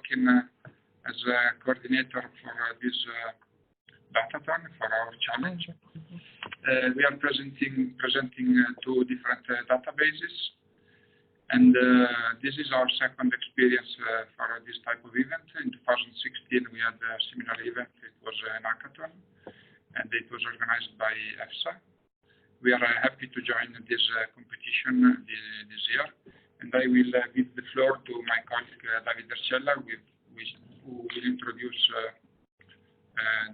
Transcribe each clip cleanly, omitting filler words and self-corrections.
working as a coordinator for this Datathon, for our challenge. We are presenting two different databases, and this is our second experience for this type of event. In 2016, we had a similar event. It was an hackathon, and it was organized by EFSA. We are happy to join this competition this year, and I will give the floor to my colleague Davide Arcella, who will introduce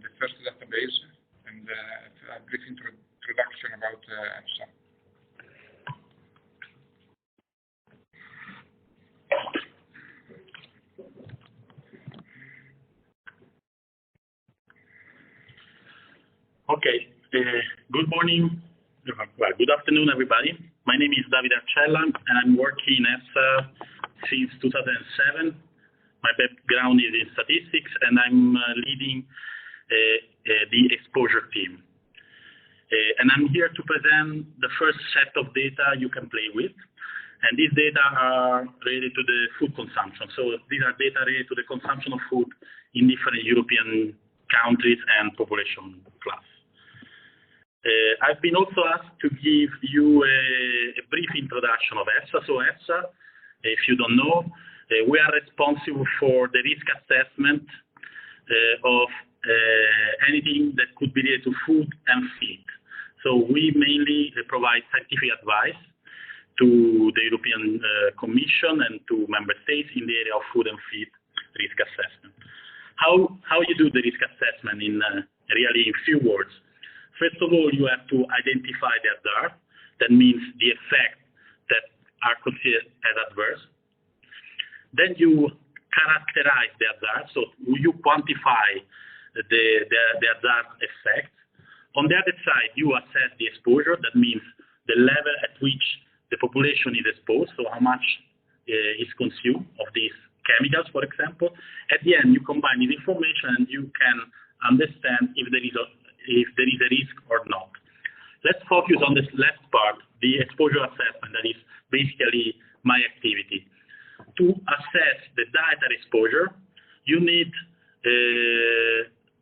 the first database and a brief introduction about EFSA. Okay, good morning. Well, good afternoon, everybody. My name is Davide Arcella, and I'm working in EFSA since 2007. My background is in statistics, and I'm leading the exposure team. And I'm here to present the first set of data you can play with. And these data are related to the food consumption. So these are data related to the consumption of food in different European countries and population class. I've been also asked to give you a brief introduction of EFSA. So EFSA, if you don't know, we are responsible for the risk assessment of anything that could be related to food and feed. So we mainly provide scientific advice to the European Commission and to member states in the area of food and feed risk assessment. How you do the risk assessment in really in few words. First of all, you have to identify the hazard. That means the effects that are considered as adverse. Then you characterize the hazard, so you quantify the hazard effect. On the other side, you assess the exposure. That means the level at which the population is exposed, so how much is consumed of these chemicals, for example. At the end, you combine this information and you can understand if there is a risk or not. Let's focus on this last part, the exposure assessment, that is basically my activity. To assess the dietary exposure, you need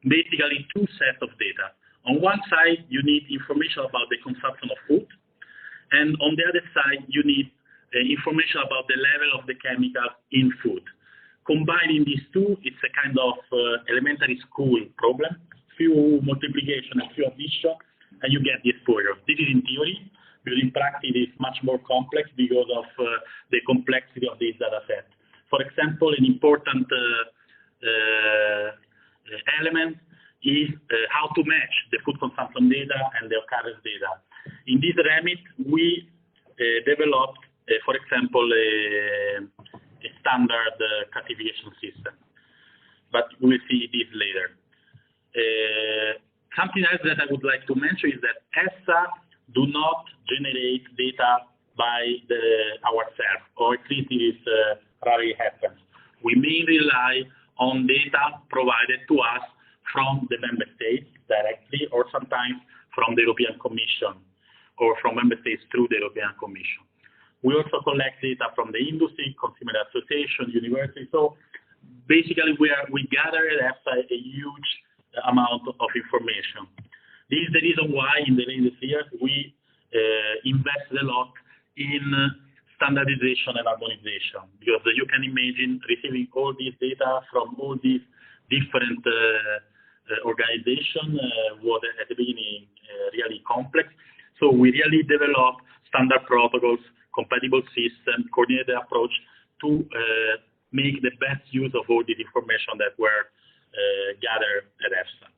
basically two sets of data. On one side, you need information about the consumption of food, and on the other side, you need information about the level of the chemicals in food. Combining these two, it's a kind of elementary school problem. Few multiplication and few addition, and you get the exposure. This is in theory, but in practice it's much more complex because of the complexity of this data set. For example, an important element is how to match the food consumption data and the occurrence data. In this remit, we developed, for example, a standard classification system, but we'll see this later. Something else that I would like to mention is that EFSA do not generate data by ourselves, or at least it is rarely happens. We mainly rely on data provided to us from the member states directly, or sometimes from the European Commission, or from member states through the European Commission. We also collect data from the industry, consumer association, university. So basically, we gather at EFSA a huge amount of information. This is the reason why in the latest years we invested a lot in standardization and harmonization, because you can imagine receiving all this data from all these different organizations was at the beginning really complex. So we really developed standard protocols, compatible systems, coordinated approach to make the best use of all this information that were gathered at EFSA.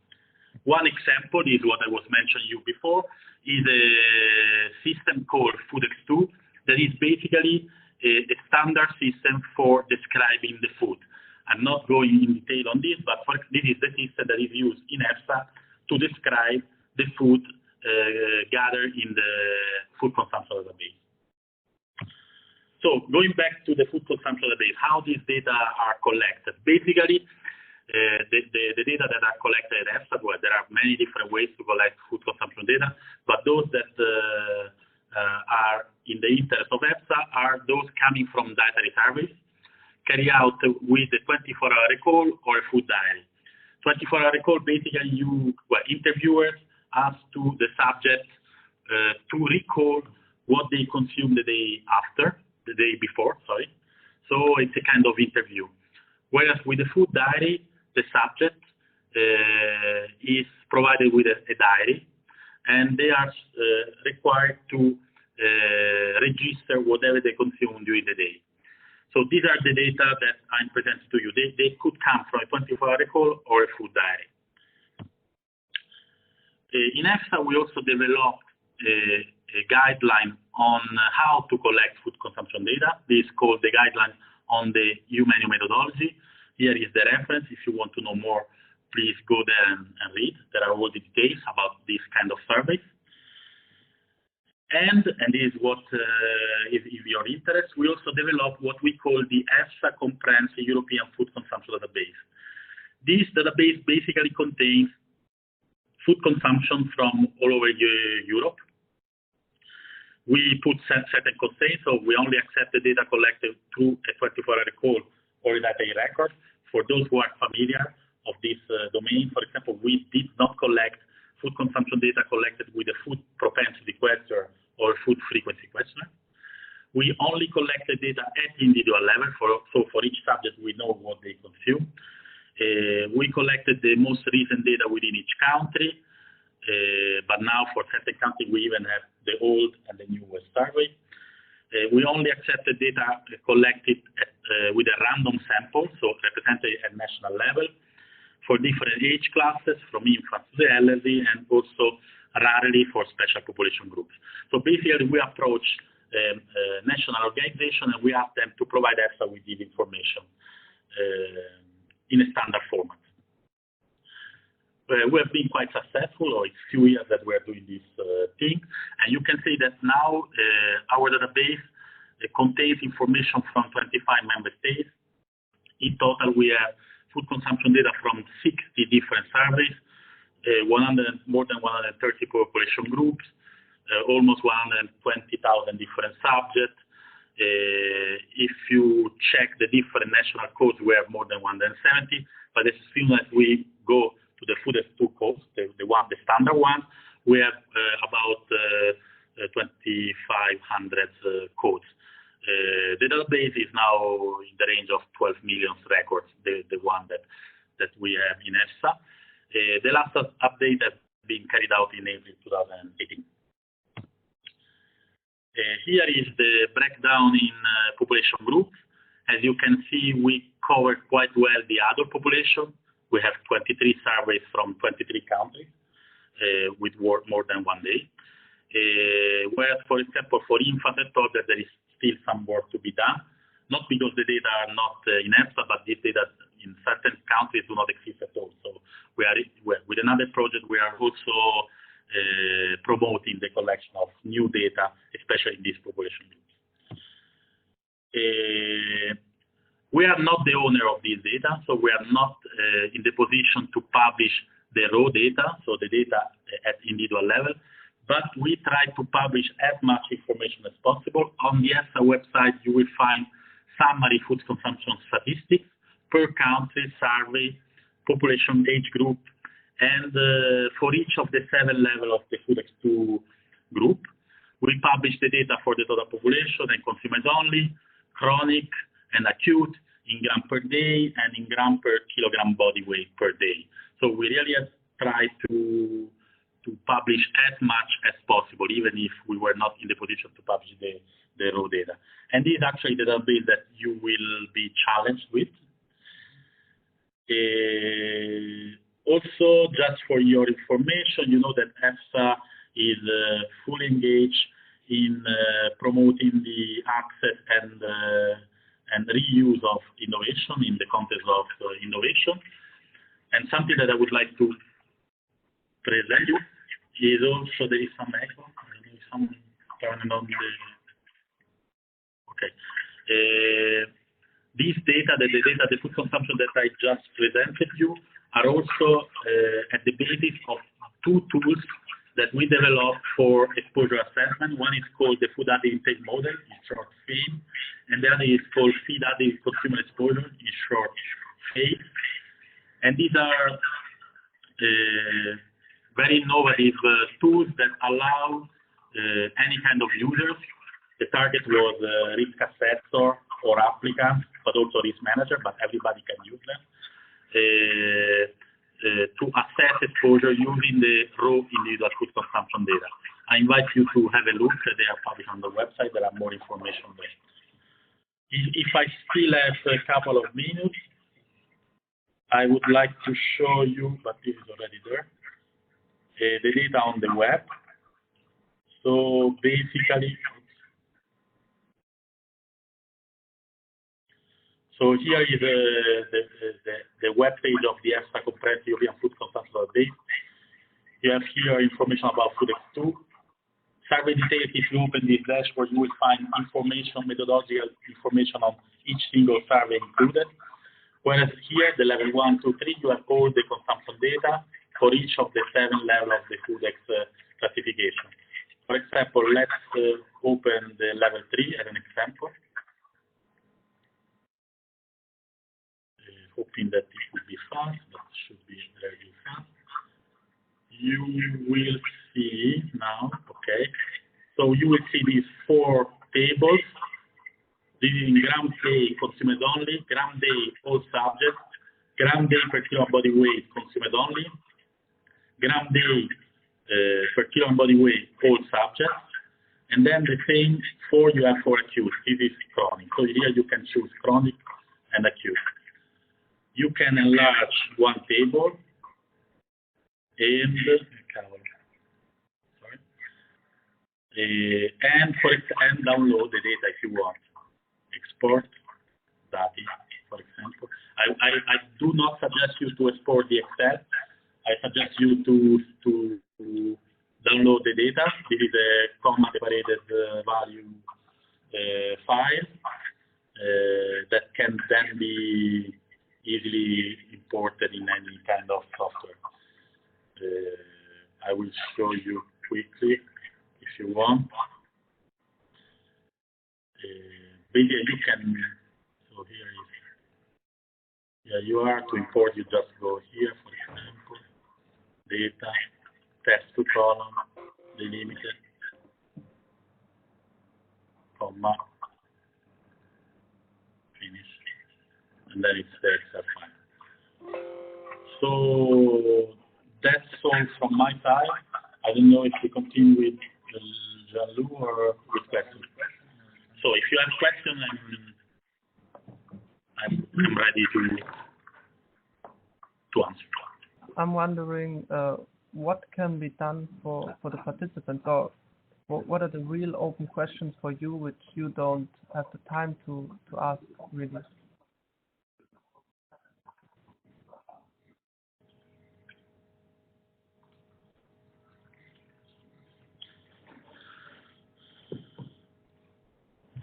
One example is what I was mentioning you before, is a system called FoodX2 that is basically a standard system for describing the food. I'm not going in detail on this, but this is the system that is used in EFSA to describe the food gathered in the food consumption database. So going back to the food consumption database, how these data are collected. Basically, the data that are collected at EFSA, well, there are many different ways to collect food consumption data, but those that are in the interest of EFSA are those coming from dietary surveys, carried out with a 24-hour recall or a food diary. 24-hour recall, basically interviewers ask to the subject to recall what they consumed the day before, sorry. So it's a kind of interview. Whereas with the food diary, the subject is provided with a diary, and they are required to register whatever they consume during the day. So these are the data that I'm presenting to you. They could come from a 24-hour recall or a food diary. In EFSA, we also developed a guideline on how to collect food consumption data. This is called the guideline on the EU-menu methodology. Here is the reference. If you want to know more, please go there and read. There are all the details about this kind of survey. And this is what is your interest. We also developed what we call the EFSA Comprehensive European Food Consumption Database. This database basically contains food consumption from all over Europe. We put certain constraints, so we only accept the data collected through a 24-hour recall or a DIETARY record. For those who are familiar of this domain, for example, we did not collect food consumption data collected with a food propensity questionnaire or food frequency questionnaire. We only collected data at individual level, so for each subject we know what they consume. We collected the most recent data within each country, but now for certain countries we even have the old and the newest survey. We only accepted data collected with a random sample, so represented at national level, for different age classes, from infants to the elderly, and also rarely for special population groups. So basically, we approach national organization and we ask them to provide EFSA with this information in a standard format. We have been quite successful, or it's a few years that we are doing this thing, and you can see that now our database contains information from 25 member states. In total, we have food consumption data from 60 different surveys, more than 130 population groups, almost 120,000 different subjects. If you check the different national codes, we have more than 170, but as soon as we go to the food S2 codes, the standard one, we have about 2,500 codes. The database is now in the range of 12 million records, the one that we have in EFSA. The last update has been carried out in April 2018. Here is the breakdown in population groups. As you can see, we covered quite well the adult population. We have 23 surveys from 23 countries with more than 1 day. Whereas, for example, for infant and toddler, there is still some work to be done, not because the data are not in EFSA, but this data in certain countries do not exist at all. So we are, with another project, we are also promoting the collection of new data, especially in these population groups. We are not the owner of this data, so we are not in the position to publish the raw data, so the data at individual level, but we try to publish as much information as possible. On the EFSA website, you will find summary food consumption statistics per country, survey, population age group, and for each of the 7 levels of the food X2 group, we publish the data for the total population and consumers only, chronic and acute, in gram per day, and in gram per kilogram body weight per day. So we really have tried to publish as much as possible, even if we were not in the position to publish the raw data. And this is actually the database that you will be challenged with. Also, just for your information, you know that EFSA is fully engaged in promoting the access and reuse of innovation in the context of innovation. And something that I would like to present you is also, there is some echo, some turning on the, okay. These data, the food consumption that I just presented you, are also at the basis of 2 tools that that we developed for exposure assessment. One is called the Food Additive Intake Model, in short FAIM, and the other is called Feed Additive Consumer Exposure, in short FAIM. And these are very innovative tools that allow any kind of users. The target was risk assessor or applicant, but also risk manager, but everybody can use them, to assess exposure using the raw individual food consumption data. I invite you to have a look. They are published on the website. There are more information there. If I still have a couple of minutes, I would like to show you, but this is already there, the data on the web. So basically, so here is the web page of the EFSA Comprehensive European Food Consumption Update. You have here information about FoodX2. Survey details, if you open this dashboard, you will find information, methodological information on each single survey included. Whereas here, the level 1, 2, 3, you have all the consumption data for each of the 7 levels of the FoodX classification. For example, let's open the level 3 as an example. Hoping that it will be fast, but it should be very fast. You will see now, okay. So you will see these 4 tables. This is in gram day consumed only, gram day all subjects, gram day per kilo body weight consumed only, gram day per kilo body weight all subjects, and then the same you have for acute. This is chronic. So here you can choose chronic and acute. You can enlarge one table and and download the data if you want. Export data, for example. I do not suggest you to export the Excel. I suggest you to download the data. This is a comma separated value file that can then be easily imported in any kind of software. I will show you quickly if you want. Basically, you can, so here you are to import, you just go here, for example, data, test to column, delimited, comma, finish, and then it's the Excel file. So that's all from my side. I don't know if we continue with Jean-Loup or with questions. So if you have questions, I'm ready to answer. I'm wondering what can be done for the participants, or what are the real open questions for you which you don't have the time to ask really?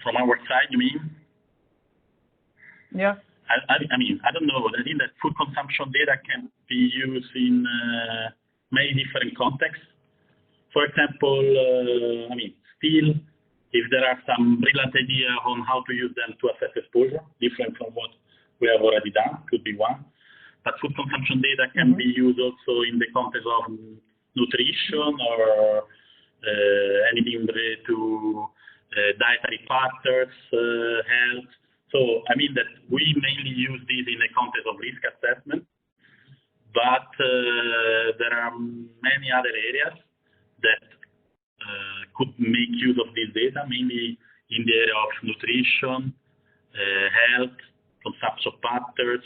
From our side, you mean? Yeah. I mean, I don't know. I think that food consumption data can be used in many different contexts. For example, I mean, still, if there are some brilliant ideas on how to use them to assess exposure, different from what we have already done, could be one. But food consumption data can be used also in the context of nutrition or anything related to dietary patterns, health. So, I mean that we mainly use this in the context of risk assessment, but there are many other areas that could make use of this data, mainly in the area of nutrition, health, consumption patterns,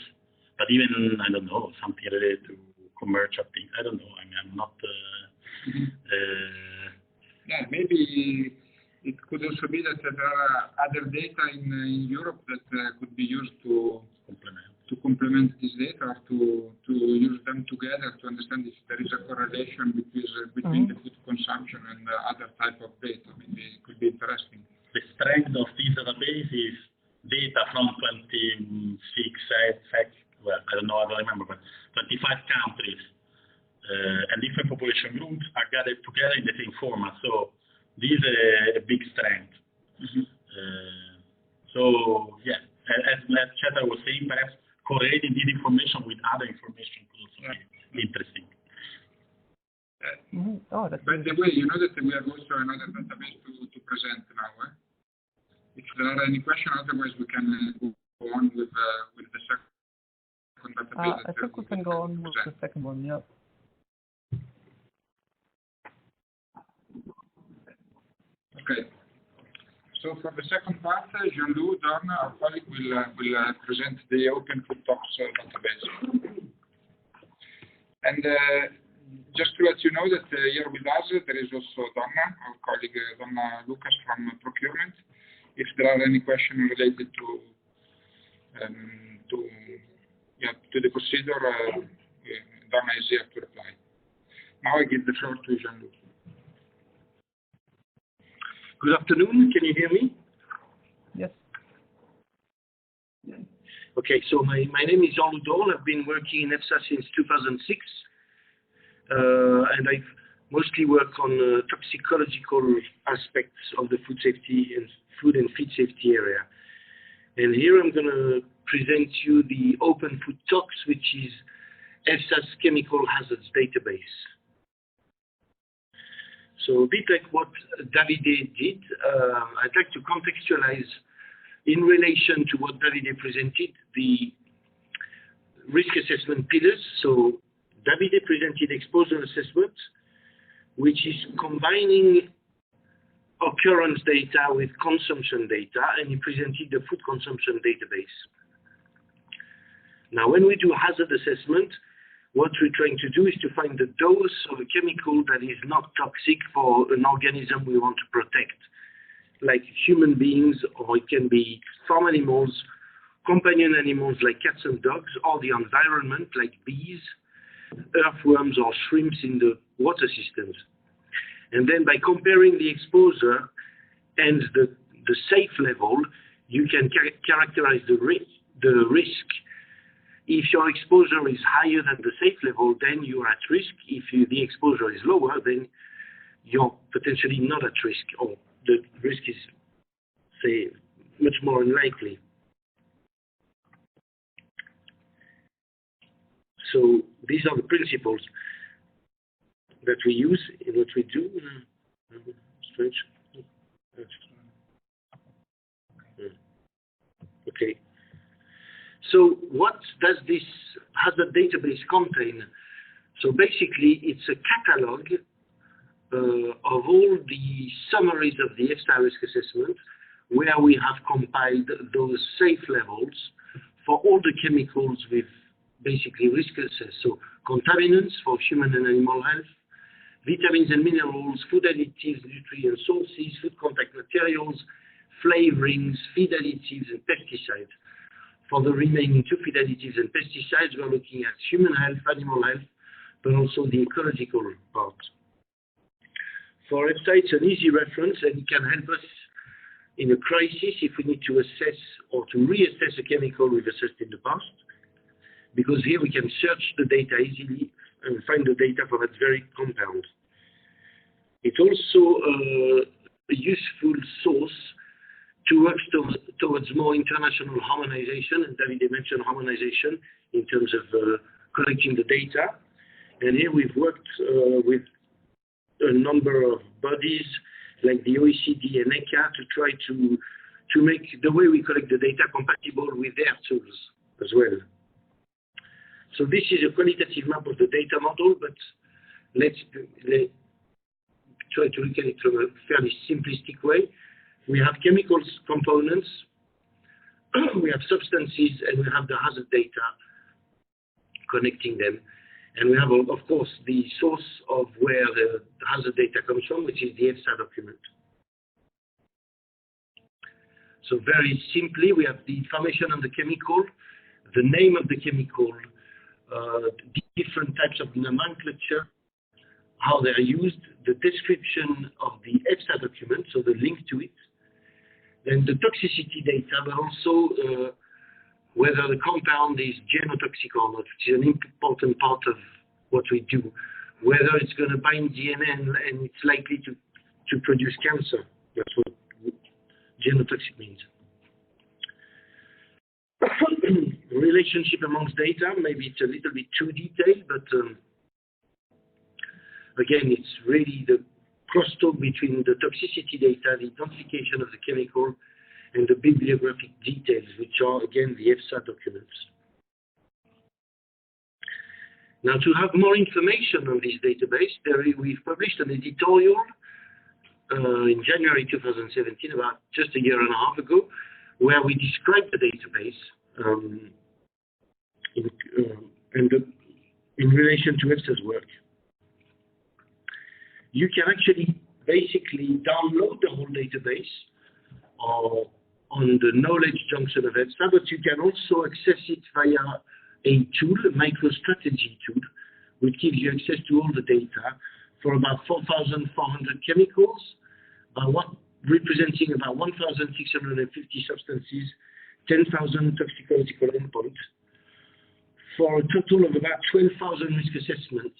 but even, I don't know, something related to commercial things. I don't know. I mean, I'm not... yeah, maybe it could also be that there are other data in Europe that could be used to complement this data, or to use them together to understand if there is a correlation between the food consumption and other type of data. Maybe it could be interesting. The strength of this database is data from 26, well, I don't know, I don't remember, but 25 countries. And different population groups are gathered together in the same format. So this is a big strength. So yeah, as Cheta was saying, perhaps correlating this information with other information could also be interesting. Oh, that's by the way, you know that we have also another database to present now. If there are any questions, otherwise we can go on with the second database. I think we can go on with the second one, yeah. Okay. So for the second part, Jean-Loup Dorn, our colleague, will present the OpenFoodTox database. And just to let you know that here with us, there is also Donna, our colleague, Donna Lucas from procurement. If there are any questions related to the procedure, Donna is here to reply. Now I give the floor to Jean-Loup. Good afternoon. Can you hear me? Yes. Okay, so my name is Jean-Loup Dorn. I've been working in EFSA since 2006, and I've mostly worked on toxicological aspects of the food safety and food and feed safety area. And here I'm going to present you the OpenFoodTox, which is EFSA's chemical hazards database. So a bit like what Davide did, I'd like to contextualize in relation to what Davide presented, the risk assessment pillars. So Davide presented exposure assessment, which is combining occurrence data with consumption data, and he presented the food consumption database. Now, when we do hazard assessment, what we're trying to do is to find the dose of a chemical that is not toxic for an organism we want to protect, like human beings, or it can be farm animals, companion animals like cats and dogs, or the environment like bees, earthworms, or shrimps in the water systems. And then by comparing the exposure and the safe level, you can characterize the risk. If your exposure is higher than the safe level, then you're at risk. If the exposure is lower, then you're potentially not at risk, or the risk is, say, much more unlikely. So these are the principles that we use in what we do. Strange. Okay. So what does this hazard database contain? So basically, it's a catalog of all the summaries of the EFSA risk assessment, where we have compiled those safe levels for all the chemicals with basically risk assessed. So contaminants for human and animal health, vitamins and minerals, food additives, nutrient sources, food contact materials, flavorings, feed additives, and pesticides. For the remaining two feed additives and pesticides, we're looking at human health, animal health, but also the ecological part. For EFSA, it's an easy reference, and it can help us in a crisis if we need to assess or to reassess a chemical we've assessed in the past, because here we can search the data easily and find the data for that very compound. It's also a useful source to work towards more international harmonization, and Davide mentioned harmonization in terms of collecting the data. And here we've worked with a number of bodies like the OECD and ECHA to try to make the way we collect the data compatible with their tools as well. So this is a qualitative map of the data model, but let's try to look at it from a fairly simplistic way. We have chemicals components, we have substances, and we have the hazard data connecting them. And we have, of course, the source of where the hazard data comes from, which is the EFSA document. So very simply, we have the information on the chemical, the name of the chemical, different types of nomenclature, how they are used, the description of the EFSA document, so the link to it, then the toxicity data, but also whether the compound is genotoxic or not, which is an important part of what we do whether it's going to bind DNA and it's likely to produce cancer. That's what genotoxic means. Relationship amongst data, maybe it's a little bit too detailed, but again, it's really the crosstalk between the toxicity data, the identification of the chemical, and the bibliographic details, which are, again, the EFSA documents. Now, to have more information on this database, we've published an editorial in January 2017, about just a year and a half ago, where we describe the database in relation to EFSA's work. You can actually basically download the whole database on the knowledge junction of EFSA, but you can also access it via a tool, a MicroStrategy tool, which gives you access to all the data for about 4,400 chemicals, representing about 1,650 substances, 10,000 toxicological endpoints, for a total of about 12,000 risk assessments.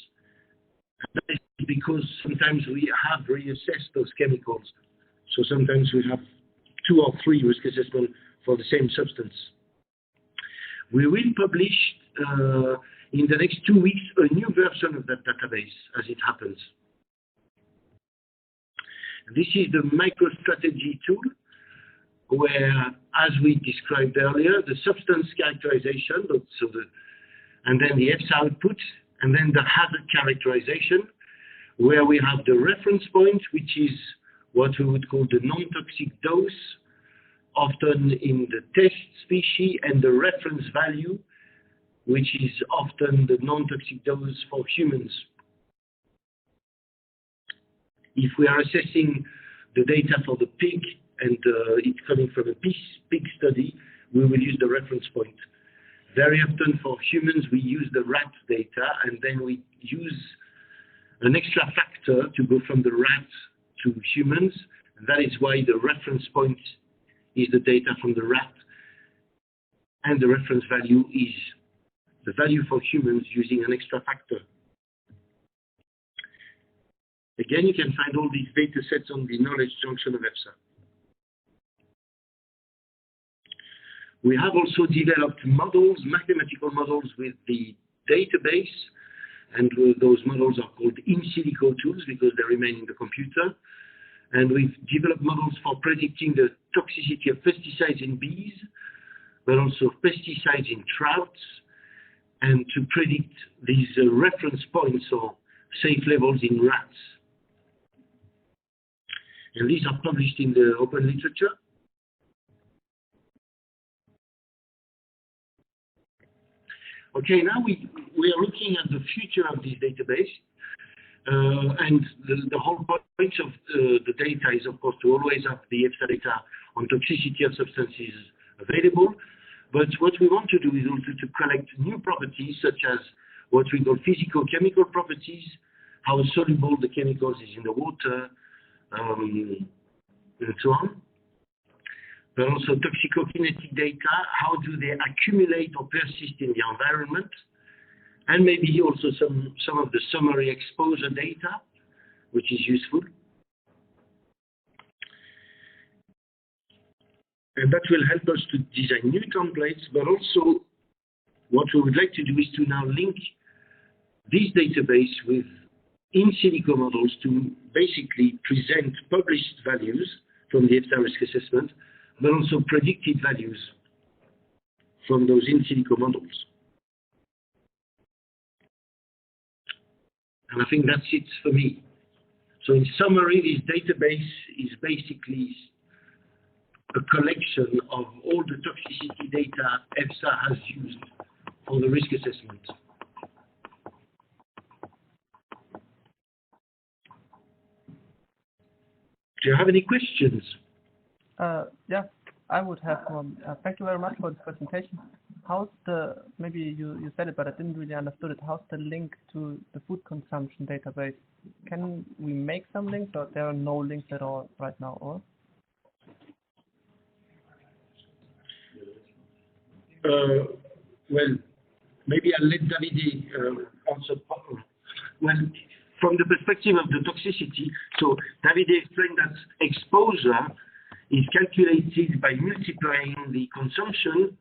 And that is because sometimes we have reassessed those chemicals. So sometimes we have 2 or 3 risk assessments for the same substance. We will publish in the next 2 weeks a new version of that database as it happens. This is the MicroStrategy tool, where, as we described earlier, the substance characterization, and then the EFSA output, and then the hazard characterization, where we have the reference point, which is what we would call the non-toxic dose, often in the test species, and the reference value, which is often the non-toxic dose for humans. If we are assessing the data for the pig and it's coming from a pig study, we will use the reference point. Very often for humans, we use the rat data, and then we use an extra factor to go from the rat to humans. And that is why the reference point is the data from the rat, and the reference value is the value for humans using an extra factor. Again, you can find all these data sets on the knowledge junction of EFSA. We have also developed models, mathematical models with the database, and those models are called in silico tools because they remain in the computer. And we've developed models for predicting the toxicity of pesticides in bees, but also pesticides in trouts, and to predict these reference points or safe levels in rats. And these are published in the open literature. Okay, now we are looking at the future of this database. And the whole point of the data is, of course, to always have the EFSA data on toxicity of substances available. But what we want to do is also to collect new properties, such as what we call physicochemical properties, how soluble the chemicals is in the water, and so on. But also toxicokinetic data, how do they accumulate or persist in the environment, and maybe also some of the summary exposure data, which is useful. And that will help us to design new templates, but also what we would like to do is to now link this database with in silico models to basically present published values from the EFSA risk assessment, but also predicted values from those in silico models. And I think that's it for me. So in summary, this database is basically a collection of all the toxicity data EFSA has used for the risk assessment. Do you have any questions? Yeah, I would have one. Thank you very much for this presentation. How's maybe you said it, but I didn't really understood it. How's the link to the food consumption database? Can we make some links, or there are no links at all right now, or? Well, maybe I'll let Davide answer. Well, from the perspective of the toxicity, so Davide explained that exposure is calculated by multiplying the consumption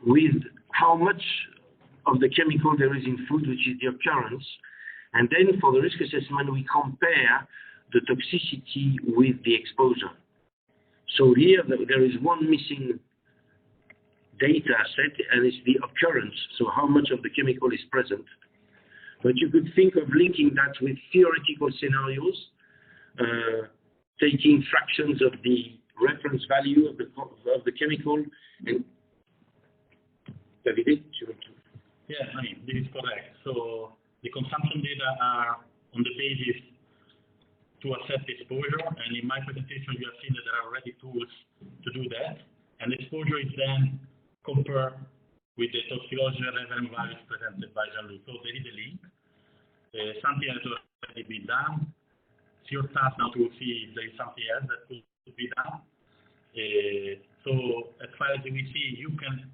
with how much of the chemical there is in food, which is the occurrence. And then for the risk assessment, we compare the toxicity with the exposure. So here there is one missing data set, and it's the occurrence, so how much of the chemical is present. But you could think of linking that with theoretical scenarios, taking fractions of the reference value of the chemical. And Davide, yeah, I mean, this is correct. So the consumption data are on the basis to assess the exposure, and in my presentation you have seen that there are already tools to do that, and the exposure is then compared with the toxicological reference values presented by Jean-Luc. So there is a link. Something has already been done. It's your task now to see if there is something else that could be done. So as far as we see, you can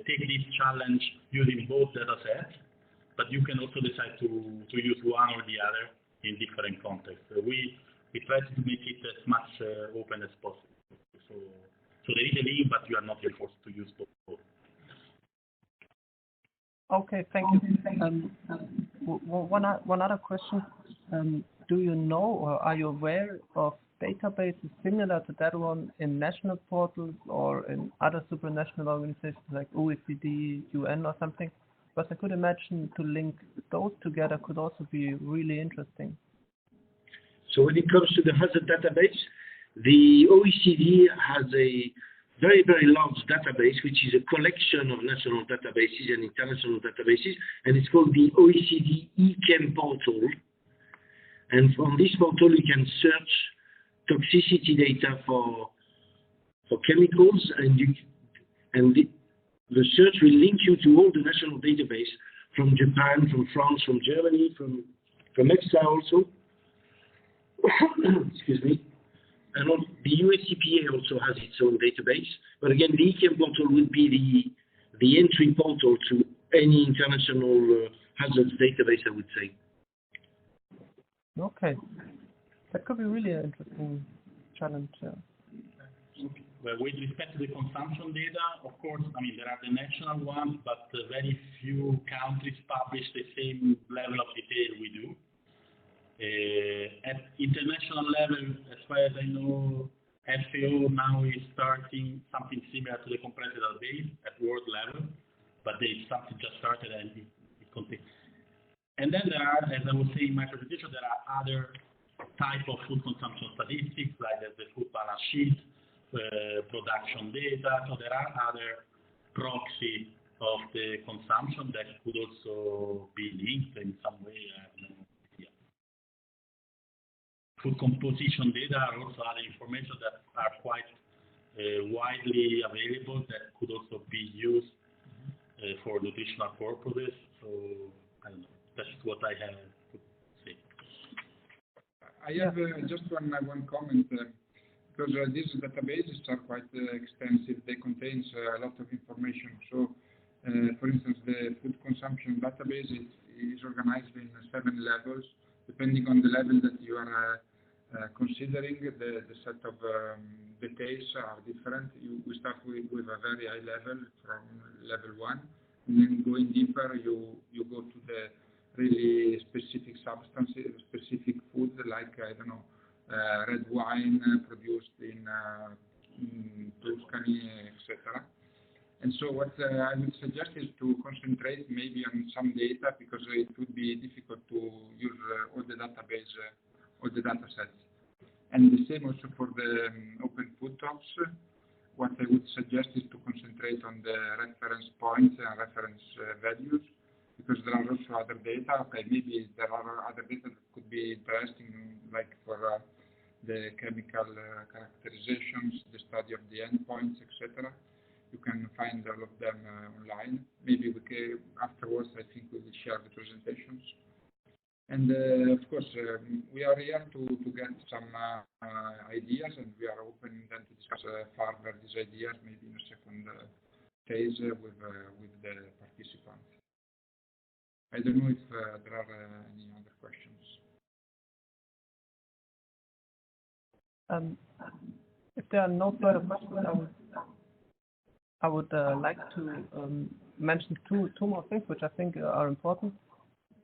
take this challenge using both data sets, but you can also decide to use one or the other in different contexts. We try to make it as much open as possible. So there is a link, but you are not forced to use both. Okay, thank you. One other question. Do you know or are you aware of databases similar to that one in national portals or in other supranational organizations like OECD, UN or something? But I could imagine to link those together could also be really interesting. So when it comes to the hazard database, the OECD has a very, very large database, which is a collection of national databases and international databases, and it's called the OECD eChem portal. And from this portal, you can search toxicity data for chemicals, and the search will link you to all the national database from Japan, from France, from Germany, from EFSA also. Excuse me. And the US EPA also has its own database. But again, the eChem portal would be the entry portal to any international hazards database, I would say. Okay. That could be really an interesting challenge. Yeah. Well, with respect to the consumption data, of course, I mean, there are the national ones, but very few countries publish the same level of detail we do. At international level, as far as I know, FAO now is starting something similar to the compressed database at world level, but something just started and it continues. And then there are, as I was saying in my presentation, there are other type of food consumption statistics, like the food balance sheet, production data. So there are other proxy of the consumption that could also be linked in some way. Food composition data are also other information that are quite widely available that could also be used for nutritional purposes. So I don't know. That's what I have to say. I have just one comment because these databases are quite extensive. They contain a lot of information. So, for instance, the food consumption database is organized in 7 levels. Depending on the level that you are considering, the set of details are different. We start with a very high level from level 1, and then going deeper, you go to the really specific substances, specific food, like, I don't know, red wine produced in Tuscany, etc. And so what I would suggest is to concentrate maybe on some data, because it would be difficult to use all the database, all the data sets. And the same also for the OpenFoodTox. What I would suggest is to concentrate on the reference points and reference values, because there are also other data. Okay, maybe there are other data that could be interesting, like for the chemical characterizations, the study of the endpoints, etc. You can find all of them online. Maybe we can, afterwards, I think we will share the presentations. And of course, we are here to get some ideas, and we are open then to discuss further these ideas, maybe in a second phase with the participants. I don't know if there are any other questions. If there are no further questions, I would like to mention two more things which I think are important.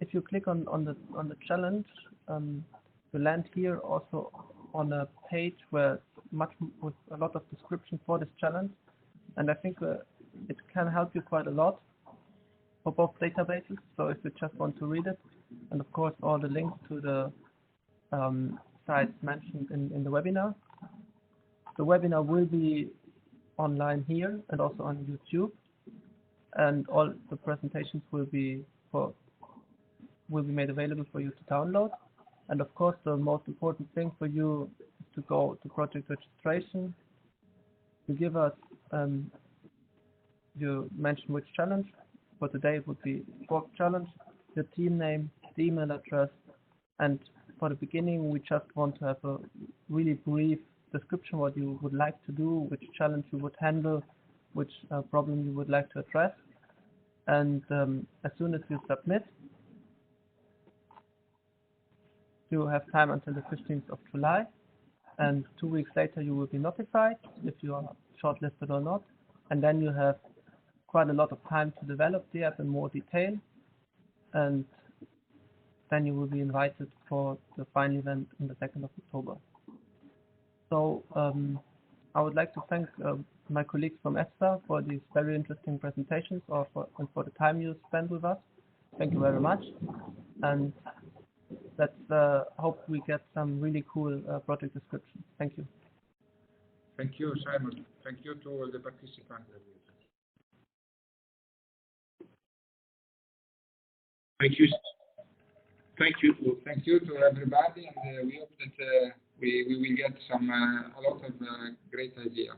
If you click on the challenge, you land here also on a page where with a lot of description for this challenge, and I think it can help you quite a lot for both databases. So if you just want to read it, and of course all the links to the sites mentioned in the webinar. The webinar will be online here and also on YouTube, and all the presentations will be made available for you to download. And of course, the most important thing for you is to go to project registration. You give us, you mention which challenge. For today, it would be Fork Challenge, your team name, the email address, and for the beginning, we just want to have a really brief description what you would like to do, which challenge you would handle, which problem you would like to address. And as soon as you submit, you have time until the 15th of July, and 2 weeks later you will be notified if you are shortlisted or not, and then you have quite a lot of time to develop the app in more detail, and then you will be invited for the final event on the 2nd of October. So I would like to thank my colleagues from EFSA for these very interesting presentations and for the time you spent with us. Thank you very much, and let's hope we get some really cool project descriptions. Thank you. Thank you, Simon. Thank you to all the participants. Thank you. Thank you. Thank you to everybody, and we hope that we will get a lot of great ideas.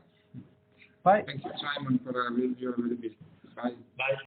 Bye. Thank you, Simon, for your availability. Bye. Bye.